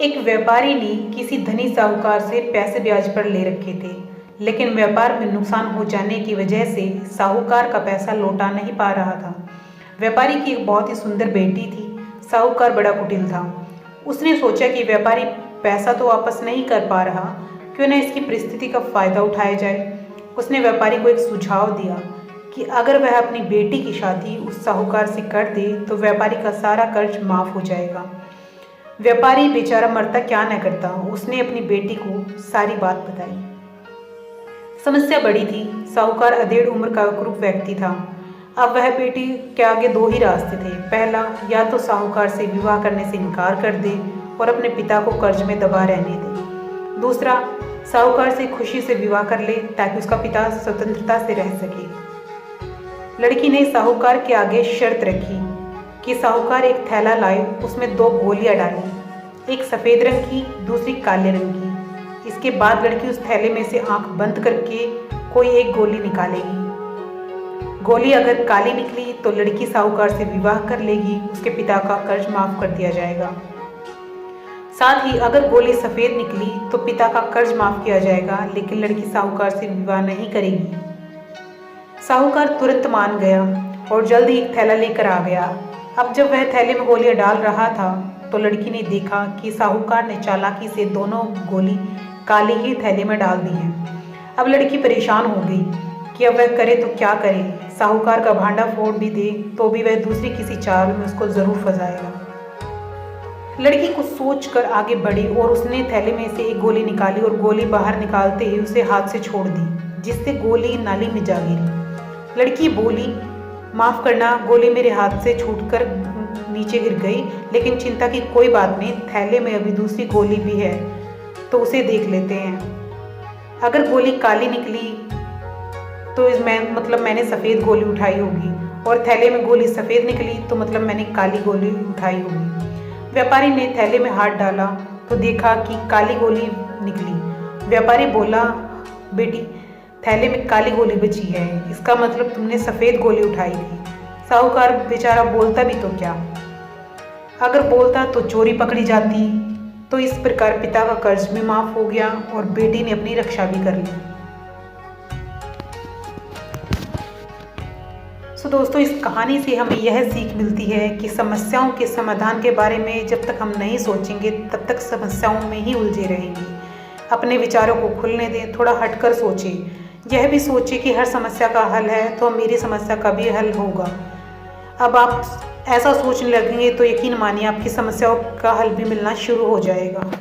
एक व्यापारी ने किसी धनी साहूकार से पैसे ब्याज पर ले रखे थे, लेकिन व्यापार में नुकसान हो जाने की वजह से साहूकार का पैसा लौटा नहीं पा रहा था। व्यापारी की एक बहुत ही सुंदर बेटी थी। साहूकार बड़ा कुटिल था। उसने सोचा कि व्यापारी पैसा तो वापस नहीं कर पा रहा, क्यों न इसकी परिस्थिति का फायदा उठाया जाए। उसने व्यापारी को एक सुझाव दिया कि अगर वह अपनी बेटी की शादी उस साहूकार से कर दे तो व्यापारी का सारा कर्ज माफ हो जाएगा। व्यापारी बेचारा मरता क्या न करता, उसने अपनी बेटी को सारी बात बताई। समस्या बड़ी थी। साहूकार अधेड़ उम्र का कुरूप व्यक्ति था। अब वह बेटी के आगे दो ही रास्ते थे। पहला, या तो साहूकार से विवाह करने से इनकार कर दे और अपने पिता को कर्ज में दबा रहने दे। दूसरा, साहूकार से खुशी से विवाह कर ले ताकि उसका पिता स्वतंत्रता से रह सके। लड़की ने साहूकार के आगे शर्त रखी कि साहूकार एक थैला लाए, उसमें 2 गोलियां डालें, एक सफ़ेद रंग की, दूसरी काले रंग की। इसके बाद लड़की उस थैले में से आंख बंद करके कोई एक गोली निकालेगी। गोली अगर काली निकली तो लड़की साहूकार से विवाह कर लेगी, उसके पिता का कर्ज माफ कर दिया जाएगा। साथ ही अगर गोली सफ़ेद निकली तो पिता का कर्ज माफ किया जाएगा, लेकिन लड़की साहूकार से विवाह नहीं करेगी। साहूकार तुरंत मान गया और जल्द ही एक थैला लेकर आ गया। अब जब वह थैले में गोलियां डाल रहा था तो लड़की ने देखा कि साहूकार ने चालाकी से दोनों गोली काली ही थैले में डाल दी हैं। अब लड़की परेशान हो गई कि अब वह करे तो क्या करे। साहूकार का भांडा फोड़ भी दे तो भी वह दूसरी किसी चाल में उसको जरूर फंसाएगा। लड़की कुछ सोचकर आगे बढ़ी और उसने थैले में से एक गोली निकाली और गोली बाहर निकालते ही उसे हाथ से छोड़ दी, जिससे गोली नाली में जा गिरी। लड़की बोली, माफ़ करना, गोली मेरे हाथ से छूटकर नीचे गिर गई, लेकिन चिंता की कोई बात नहीं, थैले में अभी दूसरी गोली भी है तो उसे देख लेते हैं। अगर गोली काली निकली तो मैंने सफ़ेद गोली उठाई होगी, और थैले में गोली सफ़ेद निकली तो मतलब मैंने काली गोली उठाई होगी। व्यापारी ने थैले में हाथ डाला तो देखा कि काली गोली निकली। व्यापारी बोला, बेटी, थैले में काली गोली बची है, इसका मतलब तुमने सफ़ेद गोली उठाई थी। साहूकार बेचारा बोलता भी तो क्या, अगर बोलता तो चोरी पकड़ी जाती। तो इस प्रकार पिता का कर्ज भी माफ़ हो गया और बेटी ने अपनी रक्षा भी कर ली। दोस्तों, इस कहानी से हमें यह सीख मिलती है कि समस्याओं के समाधान के बारे में जब तक हम नहीं सोचेंगे तब तक समस्याओं में ही उलझे रहेंगे। अपने विचारों को खुलने दें, थोड़ा हटकर सोचें। यह भी सोचिए कि हर समस्या का हल है तो मेरी समस्या का भी हल होगा। अब आप ऐसा सोचने लगेंगे तो यकीन मानिए आपकी समस्याओं का हल भी मिलना शुरू हो जाएगा।